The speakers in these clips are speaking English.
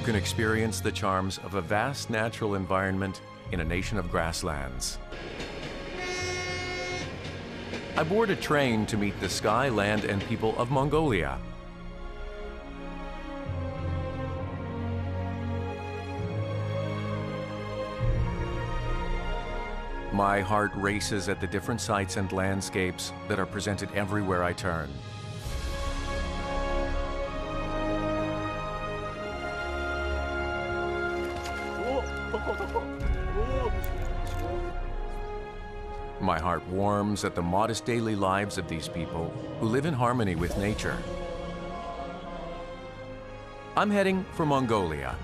can experience the charms of a vast natural environment in a nation of grasslands. I board a train to meet the sky, land, and people of Mongolia. My heart races at the different sights and landscapes that are presented everywhere I turn. My heart warms at the modest daily lives of these people who live in harmony with nature. I'm heading for Mongolia,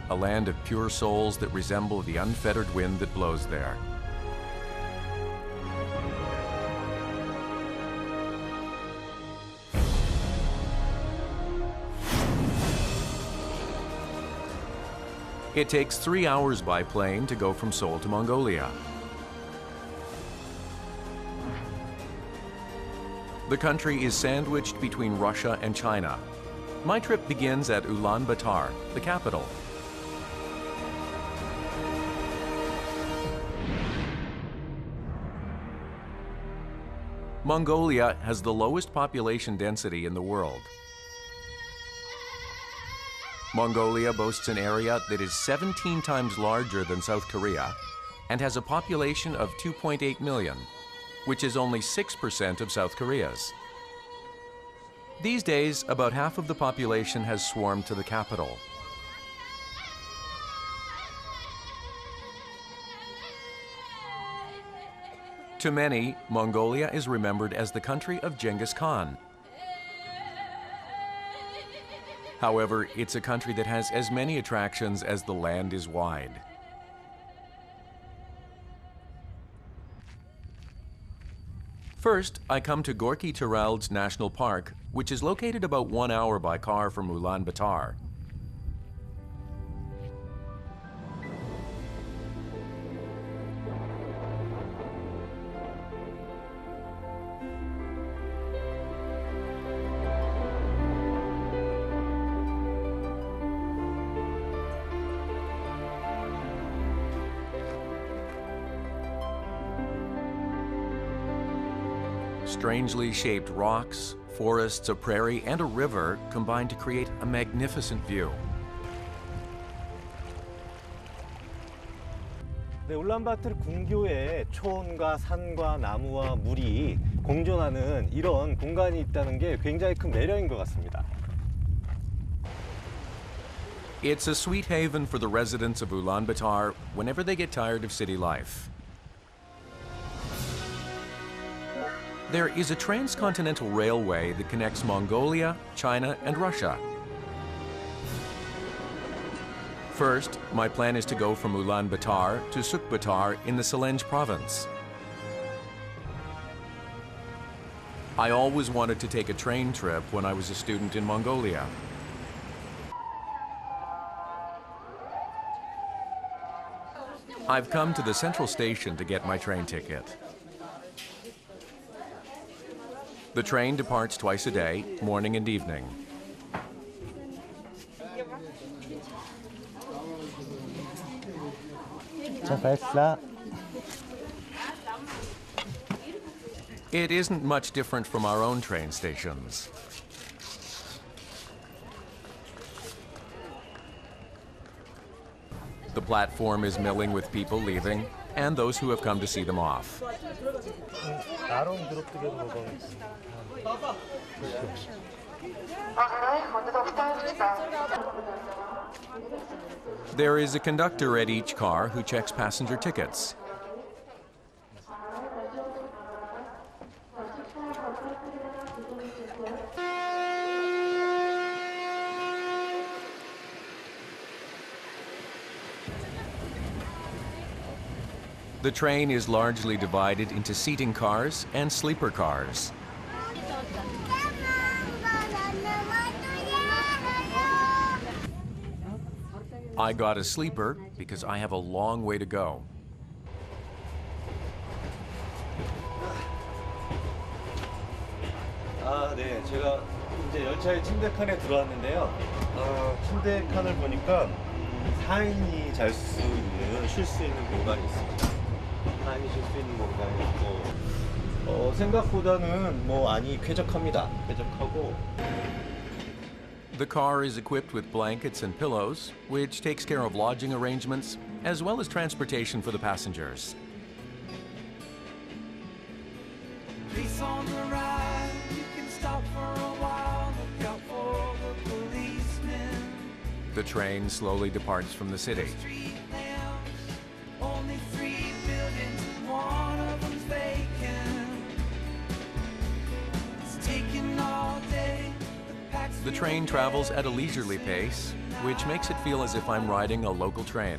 a land of pure souls that resemble the unfettered wind that blows there. It takes 3 hours by plane to go from Seoul to Mongolia. The country is sandwiched between Russia and China. My trip begins at Ulaanbaatar, the capital. Mongolia has the lowest population density in the world. Mongolia boasts an area that is 17 times larger than South Korea and has a population of 2.8 million, which is only 6% of South Korea's. These days, about half of the population has swarmed to the capital. To many, Mongolia is remembered as the country of Genghis Khan. However, it's a country that has as many attractions as the land is wide. First, I come to Gorky Tarald's National Park, which is located about 1 hour by car from Ulaanbaatar. Strangely shaped rocks, forests, a prairie, and a river combine to create a magnificent view. 네, 울란바토르 궁교에 초원과 산과 나무와 물이 공존하는 이런 공간이 있다는 게 굉장히 큰 매력인 것 같습니다. It's a sweet haven for the residents of Ulaanbaatar whenever they get tired of city life. There is a transcontinental railway that connects Mongolia, China, and Russia. First, my plan is to go from Ulaanbaatar to Sukbatar in the Selenge province. I always wanted to take a train trip when I was a student in Mongolia. I've come to the central station to get my train ticket. The train departs twice a day, morning and evening. It isn't much different from our own train stations. The platform is milling with people leaving and those who have come to see them off. There is a conductor at each car who checks passenger tickets. The train is largely divided into seating cars and sleeper cars. I got a sleeper because I have a long way to go. 아, 네. 제가 이제 열차의 침대 칸에 들어왔는데요. 침대 칸을 보니까 4인이 잘 수 있는, 쉴 수 있는 공간이 있습니다. 4인이 쉴 수 있는 공간이 있고, 생각보다는 뭐 안이 쾌적합니다. 쾌적하고. The car is equipped with blankets and pillows, which takes care of lodging arrangements, as well as transportation for the passengers. Police on the ride, you can stop for a while, look out for the policemen. The train slowly departs from the city. Street lamps, only 3 buildings and one of them's vacant. It's taking all day. The train travels at a leisurely pace, which makes it feel as if I'm riding a local train.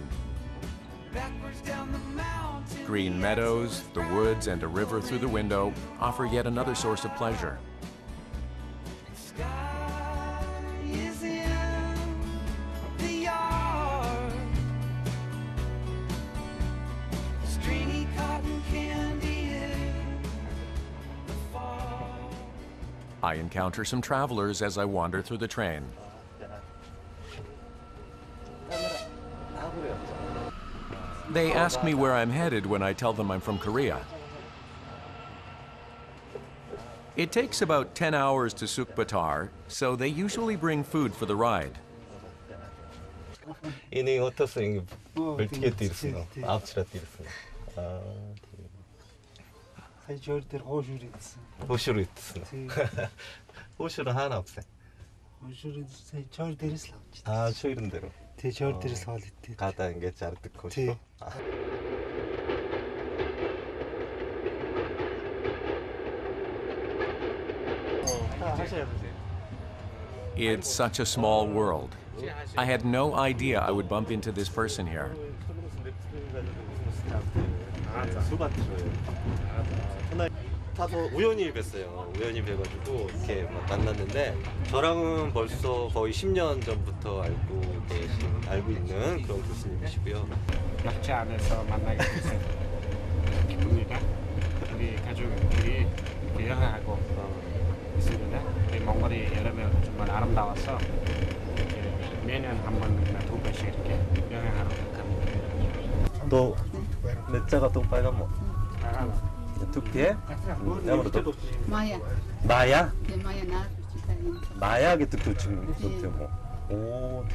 Backwards down the mountain. Green meadows, the woods, and a river through the window offer yet another source of pleasure. Sky is in the yard. Stringy cotton candy in the fall. I encounter some travelers as I wander through the train. They ask me where I'm headed when I tell them I'm from Korea. It takes about 10 hours to Sukbatar, so they usually bring food for the ride. 이닝 어떻어요? 멀티게트 이랬어요. 아홉치라트 이랬어요. Sayıcıdır hoşurit. 호슈로 있었어요. 호슈로 하나 없어요. Hoşurit sayıcı deriz lan. 아, 저 이런 대로. Tecör deriz halitti. 가다 게 자르트 호슈로. It's such a small world. I had no idea I would bump into this person here. 타서 우연히 뵀어요. 우연히 뵈가지고 이렇게 막 만났는데 저랑은 벌써 거의 10년 전부터 알고 있는 그런 교수님이시고요. 열차 안에서 만나게 돼서 기쁩니다. 우리 가족들이 이렇게 여행하고 있습니다. 우리 몽골이 여름에 정말 아름다워서 이렇게 매년 한 번이나 2번씩 이렇게 여행하러 갑니다. 또 넷자가 또 빨간 뭐? 두피에? 아무래도 Maya. 마야? De Maya na kita in. 마야 gitu 지금 또 뭐? 오,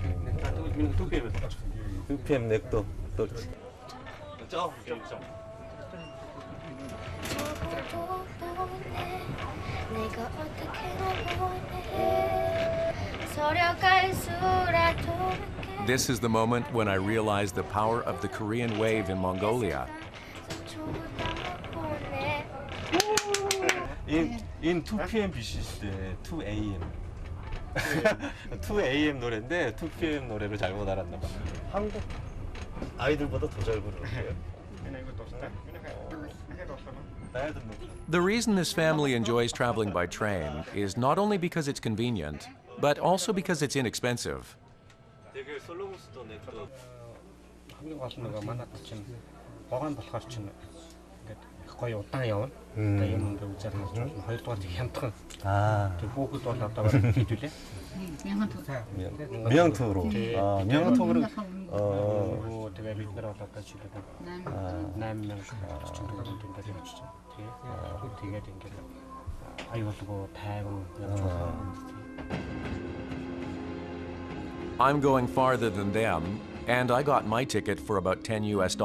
두피엠 넥도 또. 내가 어떻게 원해 서려갈 수라도 This is the moment when I realized the power of the Korean wave in Mongolia. In 2 p.m. 비시스 2 a.m. 2 a.m. 노래인데 2 p.m. 노래를 잘못 알았나 봐. 한국 아이들보다 더 잘 부르는데요. The reason this family enjoys traveling by train is not only because it's convenient, but also because it's inexpensive. 되게 솔로몬스도 넥도 한국 같은 데가 많았다 지금 보관 болохоор чинь гоё удаан явна. Одоо юм дээр үзэрнэ ч 2 дугаар хямдхан. Тэг хүүхэд бол одоо хийдүүлээ. 명토로. 명토로. тэгээ бид нар бол одоо жишээлбэл 8000 4000 төгрөг явж байгаа. Тэгээд ингээд аюулгүй тайван явж байгаа. I'm going farther than them, and I got my ticket for about $10 US.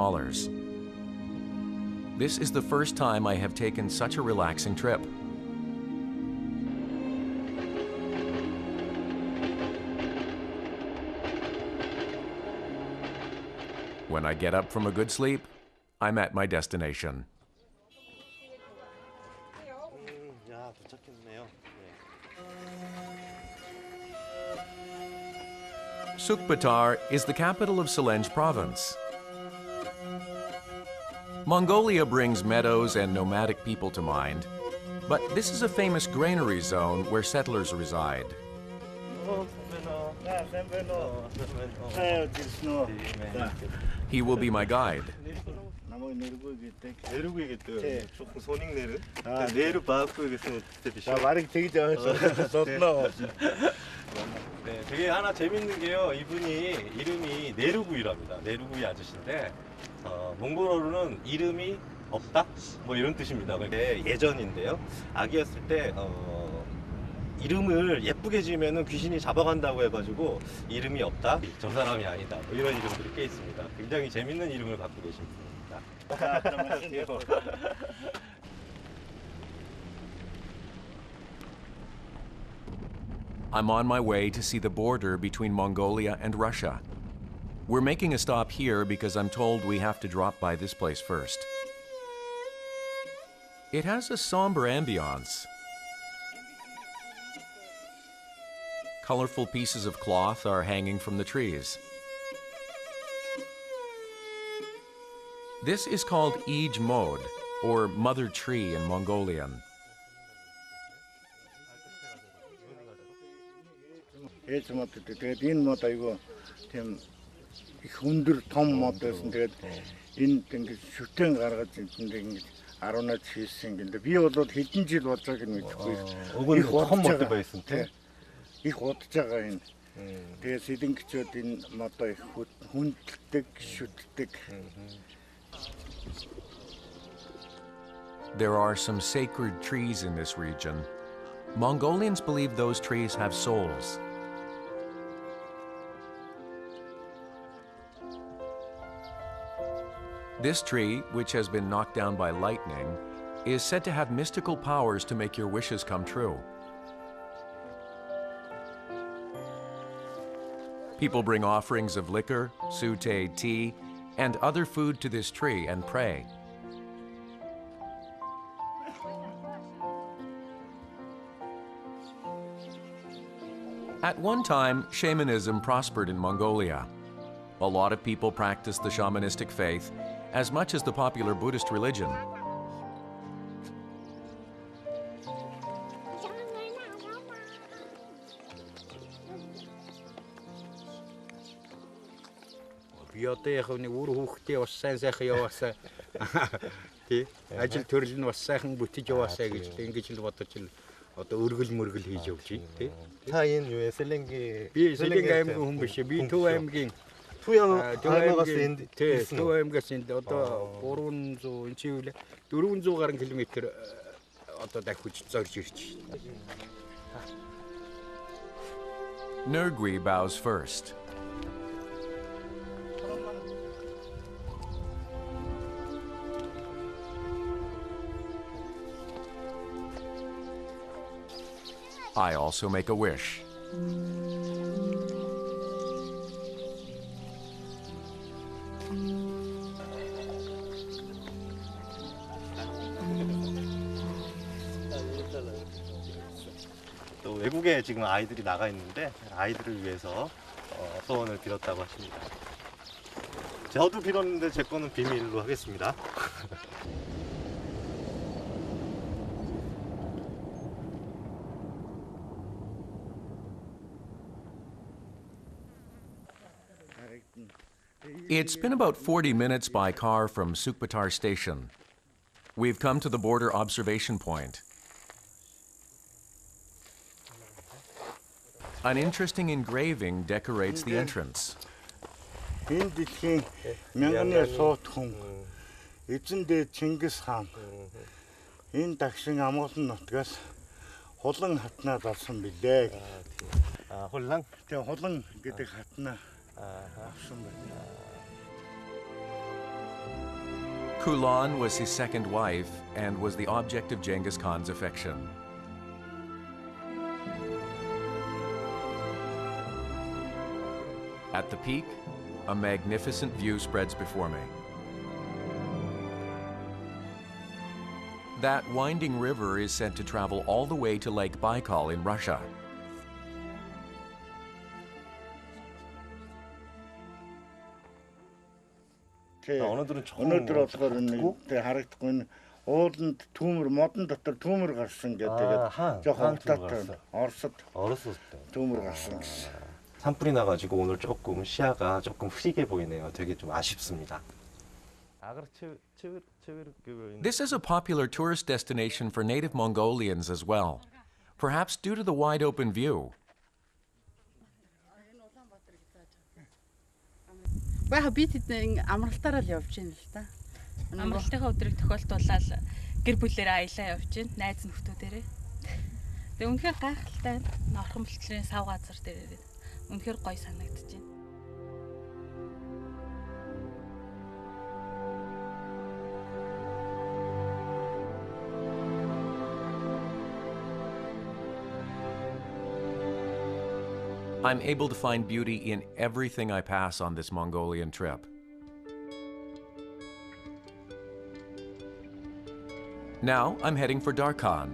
This is the first time I have taken such a relaxing trip. When I get up from a good sleep, I'm at my destination. 야, 도착했네요. Sukbatar is the capital of Selenge province. Mongolia brings meadows and nomadic people to mind, but this is a famous granary zone where settlers reside. He will be my guide. намайг нэргүй гэдэг. Нэргүй гэдэг. Чухал сонин нэр. Нэр баагүй гэсэн үгтэй биш. барыг тэгж ойлголоо. 네, 되게 하나 재밌는 게요. 이분이 이름이 네르구이랍니다. 네르구이 아저씨인데 몽골어로는 이름이 없다? 뭐 이런 뜻입니다. 근데 예전인데요. 아기였을 때 이름을 예쁘게 지으면 귀신이 잡아간다고 해가지고 이름이 없다? 저 사람이 아니다. 뭐 이런 이름들이 꽤 있습니다. 굉장히 재밌는 이름을 갖고 계신 분입니다. I'm on my way to see the border between Mongolia and Russia. We're making a stop here because I'm told we have to drop by this place first. It has a somber ambiance. Colorful pieces of cloth are hanging from the trees. This is called Ij Mod, or Mother Tree in Mongolian. ээж мод тэгээд энэ мод айгүй тийм их өндөр том мод байсан. Тэгээд энд ингэж шүтэн гаргаж ингэж 18 хийсэн гинэ. Би бол хэдэн жил болж байгааг нь мэдэхгүй. Уг нь том мод байсан тийм. Их удаж байгаа энэ. Тэгээд сэдэнгчүүд энэ модоо их хүндэлдэг, шүтдэг. There are some sacred trees in this region. Mongolians believe those trees have souls. This tree, which has been knocked down by lightning, is said to have mystical powers to make your wishes come true. People bring offerings of liquor, sute tea, and other food to this tree and pray. At one time, shamanism prospered in Mongolia. A lot of people practiced the shamanistic faith as much as the popular Buddhist religion. Би одоо яг нэг үр хүүхдээ бас сайн сайхан яваасаа тий ажил төрөл нь бас сайхан бүтэж яваасаа гэж ингэж л бодож л одоо өргөл мөргөл хийж явж байна тий. Та энэ юу Селенги Би Селенги аймгийн хүн биш. Би Төв аймгийн аймагаас энд Төв аймгаас энд одоо 300 энэ чи юу лээ 400 гаруй километр одоо дахиж зорж ирж байна. Nergui bows first. I also make a wish. 또 외국에 지금 아이들이 나가 있는데 아이들을 위해서 소원을 빌었다고 하십니다. 저도 빌었는데 제 거는 비밀로 하겠습니다. It's been about 40 minutes by car from Sukbatar station. We've come to the border observation point. An interesting engraving decorates the entrance. Энэ дэлхийн мянганы суут хүн эзэндээ Чингис хаан энэ дагшин амгалан нутгаас хулан хатнаа залсан билээ. 홀랑? Тэгээ хулан гэдэг хатнаа авсан байна. Kulan was his second wife and was the object of Genghis Khan's affection. At the peak, a magnificent view spreads before me. That winding river is said to travel all the way to Lake Baikal in Russia. 오늘들은 болохоор нэг харагдахгүй ууланд түүмэр модон дотор түүмэр гарсан гэдэг жоохон утаатай Оросд түүмэр гарсан гэсэн. 산불이 나가지고 오늘 조금 시야가 조금 흐리게 보이네요. 되게 좀 아쉽습니다. This is a popular tourist destination for native Mongolians as well, perhaps due to the wide open view. Бага би тэдний амралтаараа л явж байна л та. Амралтынхаа өдрийг тохиолдуулаад гэр бүлээрээ аялаа явж байна. Найз нөхдүүдээрээ. Тэгээ үнэхээр гайхалтай орхон бэлтгэлийн сав газар дээр үнэхээр гоё санагдаж байна. I'm able to find beauty in everything I pass on this Mongolian trip. Now I'm heading for Darkhan.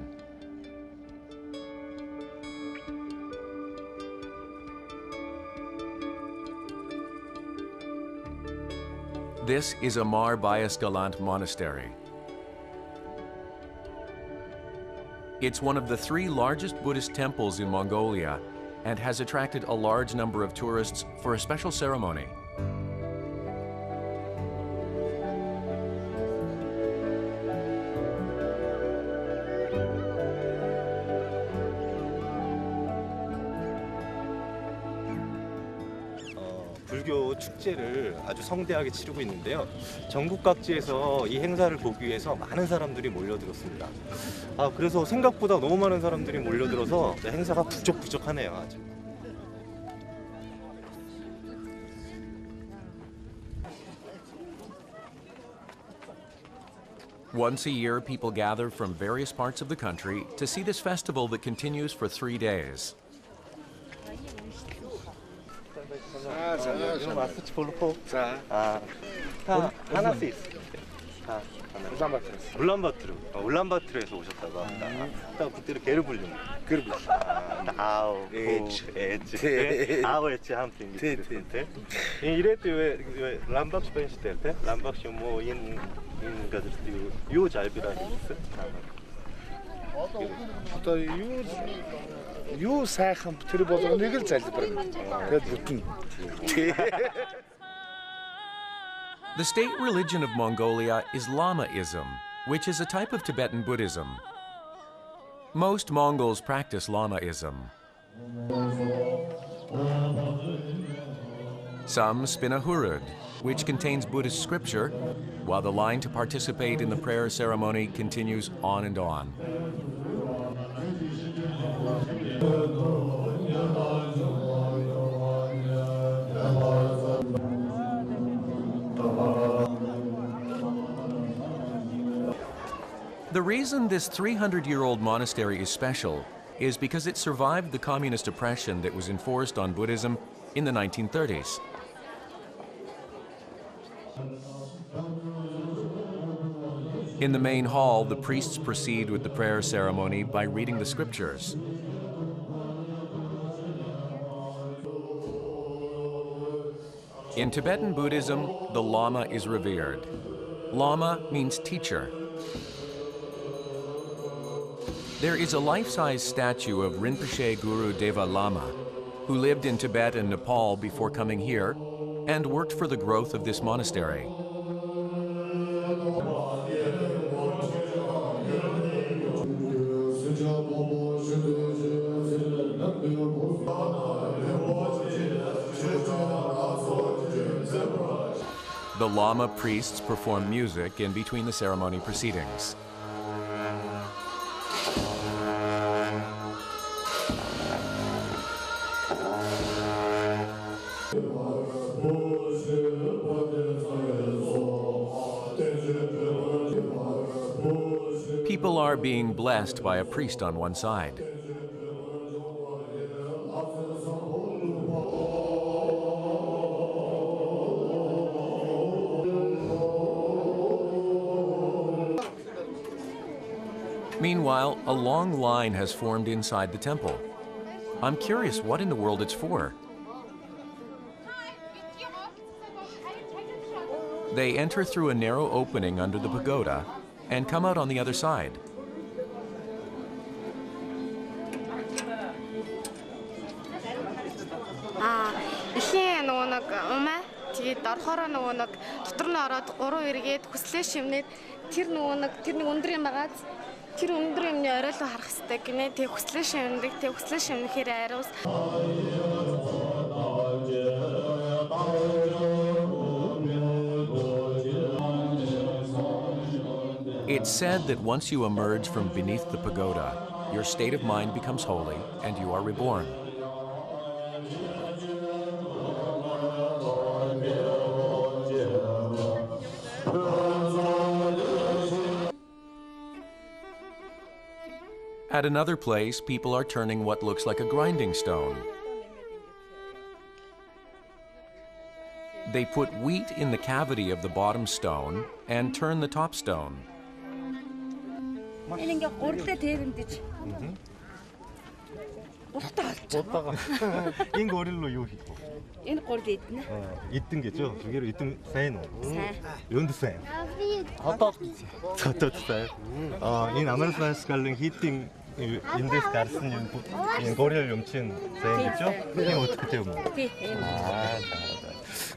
This is Amar Bayas Galant Monastery. It's one of the 3 largest Buddhist temples in Mongolia and has attracted a large number of tourists for a special ceremony. 불교 축제를 아주 성대하게 치르고 있는데요. 전국 각지에서 이 행사를 보기 위해서 많은 사람들이 몰려들었습니다. 그래서 생각보다 너무 많은 사람들이 몰려들어서 행사가 부적부적하네요. 아주. Once a year, people gather from various parts of the country to see this festival that continues for 3 days. 울란바토르에서 오셨다고 합니다. 그때로 개를 불리는 아우 에치 함께 이래도 왜 람박 스페인시 때 람박 뭐 인 가들 요 잘비라는 있어. Юу сайхан тэр болгоныг л залбирна. Тэгээд бүтэн. The state religion of Mongolia is Lamaism, which is a type of Tibetan Buddhism. Most Mongols practice Lamaism. Some spin a hurud, which contains Buddhist scripture, while the line to participate in the prayer ceremony continues on and on. The reason this 300-year-old monastery is special is because it survived the communist oppression that was enforced on Buddhism in the 1930s. In the main hall, the priests proceed with the prayer ceremony by reading the scriptures. In Tibetan Buddhism, the Lama is revered. Lama means teacher. There is a life-size statue of Rinpoche Guru Deva Lama, who lived in Tibet and Nepal before coming here and worked for the growth of this monastery. The Lama priests perform music in between the ceremony proceedings. People are being blessed by a priest on one side. Meanwhile, a long line has formed inside the temple. I'm curious what in the world it's for. They enter through a narrow opening under the pagoda and come out on the other side. 이게 нөгөө нэг умаа Тэгээд орохороо нөгөө нэг дотор нь ороод 3 эргээд хүслээ шивнээд тэр нэг өндөр юм байгаа. Тэр өндөр юмны оройлоо харах хэрэгтэй гинэ. Тэг хүслээ шивнэдэг. Тэг хүслээ шивнэхээр ариус. It's said that once you emerge from beneath the pagoda, your state of mind becomes holy and you are reborn. At another place, people are turning what looks like a grinding stone. They put wheat in the cavity of the bottom stone and turn the top stone. Энэ ингээ гурлаа тэрэмдэж. Утаага. Энэ гурилуу юу хийх вэ? Энэ гурил идэнэ. Идэн гэж юу? Тэгэхээр идэн сайн уу? Сайн. Юунд сайн? Хотод сайн. Энэ Америкаскалын хийдийн эндээс гарсан юм энэ гурил юм чинь сайн гэж юу? Энэ өтгөтэй юм уу? Тий.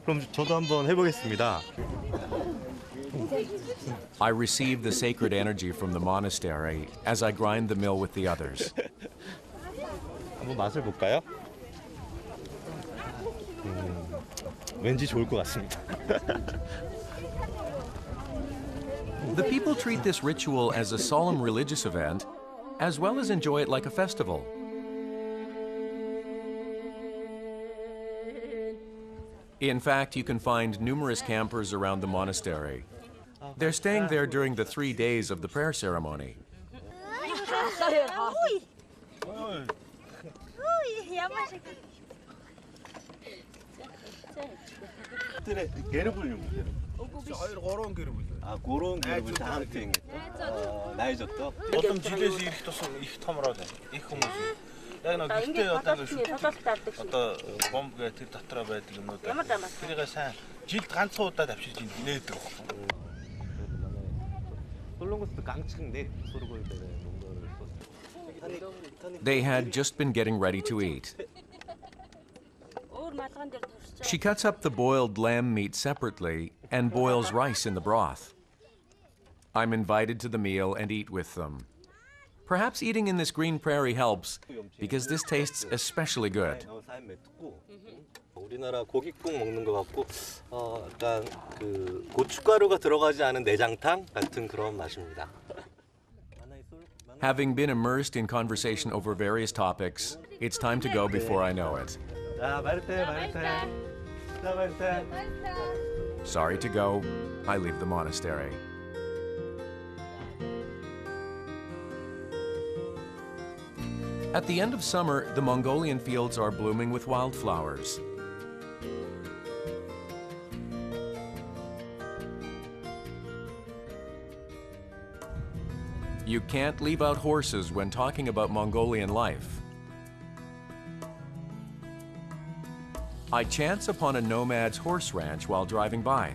그럼 저도 한번 해보겠습니다. I receive the sacred energy from the monastery as I grind the mill with the others. 한번 맛을 볼까요? 왠지 좋을 것 같습니다. The people treat this ritual as a solemn religious event, as well as enjoy it like a festival. In fact, you can find numerous campers around the monastery. They're staying there during the 3 days of the prayer ceremony. 그런 괴롭을 다 함께 했겠다. 나이 줬다. Улам жилээс ирэх тусам их томроод байна. Их хүмүүс. Яг нэг ихтэй одоо бомб гэх тэр дотроо байдаг юмнууд. Тэрийг сайн жилд ганцхан удаа авчирч нээдэг байхгүй. They had just been getting ready to eat. She cuts up the boiled lamb meat separately and boils rice in the broth. I'm invited to the meal and eat with them. Perhaps eating in this green prairie helps, because this tastes especially good. 우리나라 고깃국 먹는 것 같고, 약간 그 고춧가루가 들어가지 않은 내장탕 같은 그런 맛입니다. Having been immersed in conversation over various topics, it's time to go before I know it. Sorry to go, I leave the monastery. At the end of summer, the Mongolian fields are blooming with wildflowers. You can't leave out horses when talking about Mongolian life. I chance upon a nomad's horse ranch while driving by.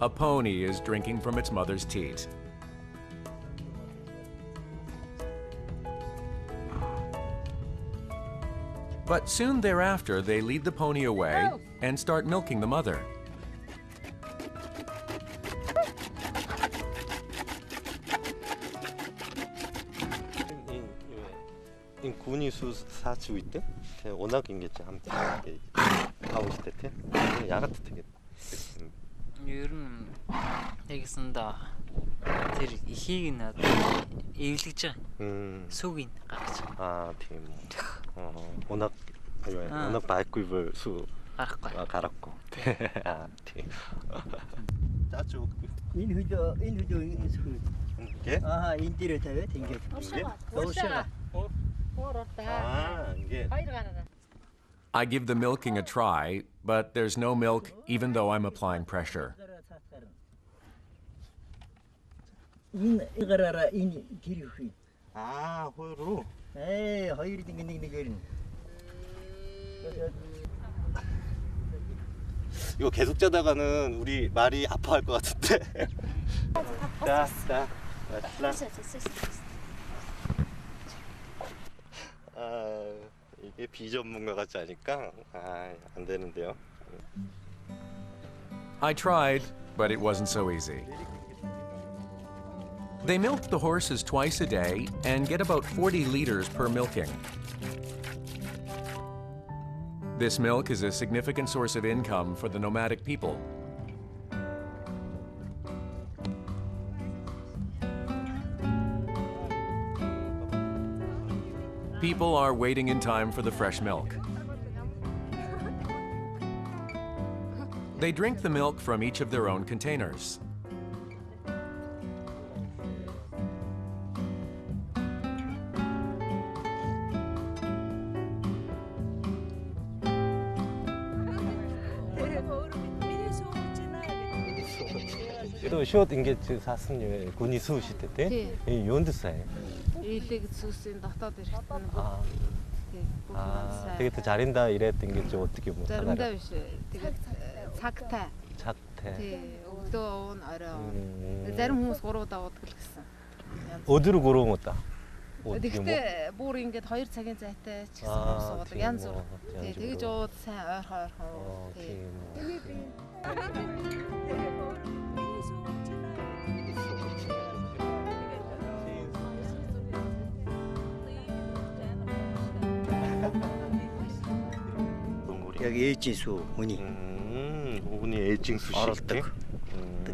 A pony is drinking from its mother's teat. But soon thereafter, they lead the pony away and start milking the mother. 인 군이 수 사치고 있대. 워낙 인겠지 함께 가고 싶대. 야 같은 되게. Ер нь ягсанда тэр ихийг нь эвлэж байгаа. Сүгийг гаргаж. тийм. 워낙 워낙 바이크 입을 수 갈았고. тийм. 짜주. Энэ хөдөө 개? энэ дээр тавиад ингэж. Уушаа. 이게. I give the milking a try, but there's no milk even though I'm applying pressure. Энэ гараараа энэ гэр хүй. 호요로. хоёрын нэг. 이거 계속 자다가는 우리 말이 아파할 것 같은데. 자. 이게 비전문가 같지 않으니까 안 되는데요. I tried, but it wasn't so easy. They milk the horses twice a day and get about 40 liters per milking. This milk is a significant source of income for the nomadic people. People are waiting in time for the fresh milk. They drink the milk from each of their own containers. 또 시옷 인게츠 사슴요 군이 수시대 이 연두사에 일렉 수신 дотоод ирэхтэн 되게 더 잘한다 이랬던 게 좀 어떻게 뭐 заримдаа биш тэгээд цагтай 작태 тий өглөө уун орой зарим хүмүүс 3 удаа уудаг л гэсэн 어디로 걸어오었다 Гэхдээ бүр ингээд 2 цагийн зайтай ч гэсэн хүмүүс уудаг янз бүр тий тэгж ууд сайн ойрхон тий яг ээжийн сүү хүний. Хүний ээжийн сүү шиг.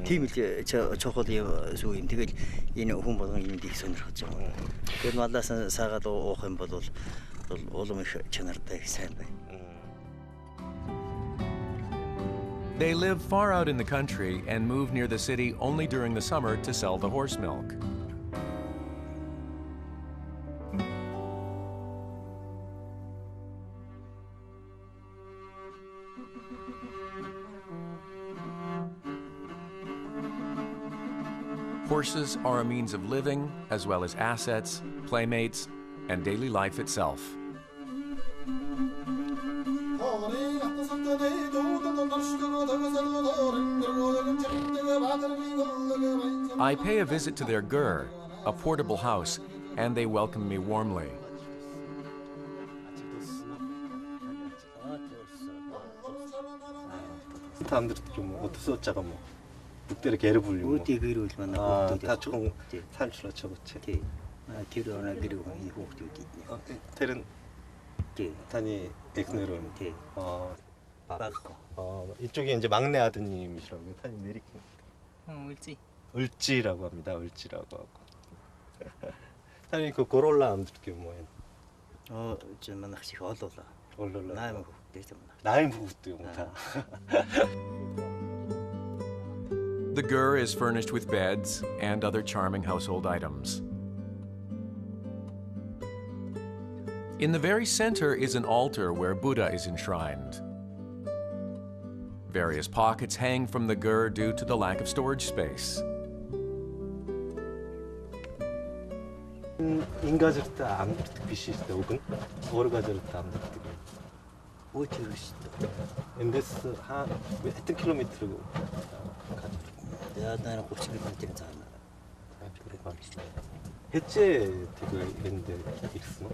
Тийм л чухал сүү юм. Тэгэл энэ хүн болгон энд их сонирхож байгаа. Тэгэл малаас саагаад уух юм бол улам их чанартай сайн байна. They live far out in the country and move near the city only during the summer to sell the horse milk. Horses are a means of living, as well as assets, playmates, and daily life itself. I pay a visit to their gur, a portable house, and they welcome me warmly. 사람들도 좀 어떻게 뭐 늑대를 개를 불리고 어디 그리울 만나 다 조금 산출라 쳐봤지. 뒤로 하나 그리고 이 호흡도 있네. 테른 단이 엑스네로. 이쪽이 이제 막내 아드님이시라고요. 탄이 내리킨. 을지라고 합니다. 을지라고 하고. 탄이 그 고롤라 암들게 뭐예요? 저만 혹시 올라라. 올라라. 나이만 되죠. 나이 부부도 못하. The gur is furnished with beds and other charming household items. In the very center is an altar where Buddha is enshrined. Various pockets hang from the gur due to the lack of storage space. 인가저르다 암드르트 비시스데 혹은 오르가저르다 암드르트 어디로 있어? 인데스 한 몇천 킬로미터로 가죠. 나는 고치기를 잖아. 해체 되게 있는데 있어.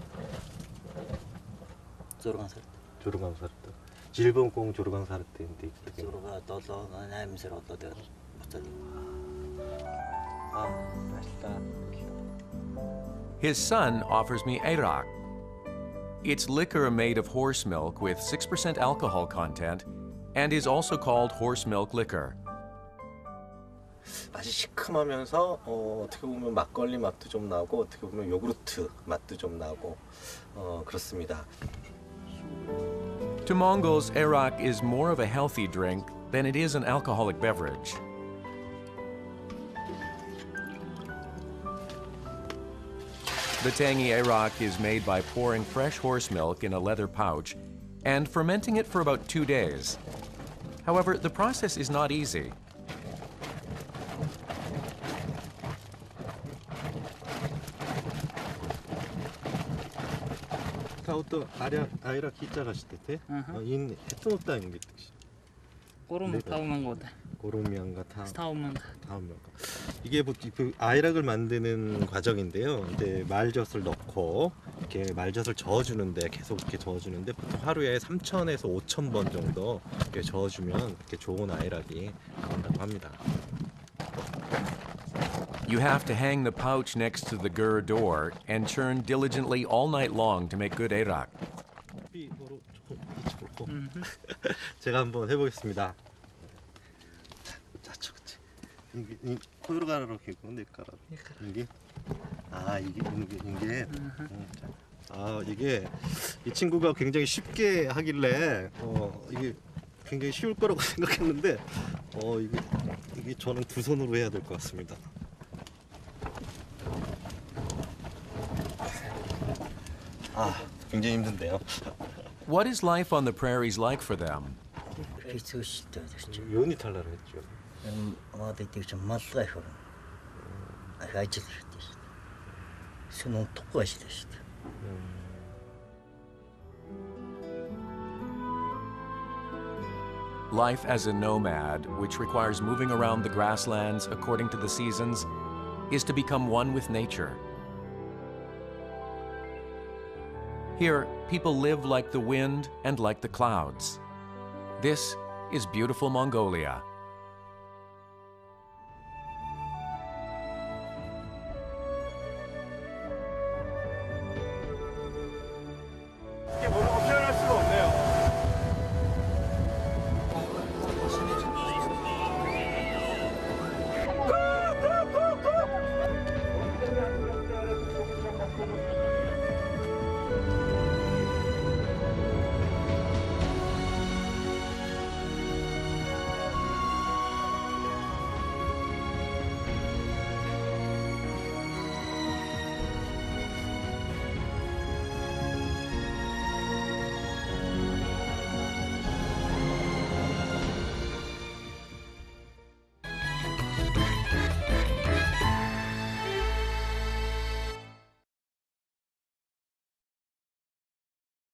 조르강 살았다. 질본공 조르강 살았대인데 있대. 조르가 떠서 나임스를 얻어들 못하니. 맛있다. His son offers me arak. It's liquor made of horse milk with 6% alcohol content and is also called horse milk liquor. 맛이 시큼하면서 어떻게 보면 막걸리 맛도 좀 나고 어떻게 보면 요구르트 맛도 좀 나고 그렇습니다. To Mongols, arak is more of a healthy drink than it is an alcoholic beverage. The tangy arak is made by pouring fresh horse milk in a leather pouch and fermenting it for about 2 days. However, the process is not easy. 또 아이라 기자가 시대 인 해토노다는 게 뜻이. 고름 타오만 거다. 고롱면과 타오면가. 이게 그 아이락을 만드는 과정인데요. 이제 말젓을 넣고 이렇게 말젓을 저어주는데 계속 이렇게 저어주는데 보통 하루에 3,000에서 5,000번 정도 이렇게 저어주면 이렇게 좋은 아이락이 나온다고 합니다. You have to hang the pouch next to the gur door and churn diligently all night long to make good arak. 제가 한번 해보겠습니다. 이게 코로 가라로 개고 내 가라. 이게 이게 이 친구가 굉장히 쉽게 하길래 이게 굉장히 쉬울 거라고 생각했는데 이게 저는 두 손으로 해야 될 것 같습니다. 굉장히 힘든데요. What is life on the prairies like for them? 요니 탈라를 했죠. 어디서 말라가 해. 아가지 수능 똑같이 됐어. Life as a nomad, which requires moving around the grasslands according to the seasons, is to become one with nature. Here, people live like the wind and like the clouds. This is beautiful Mongolia.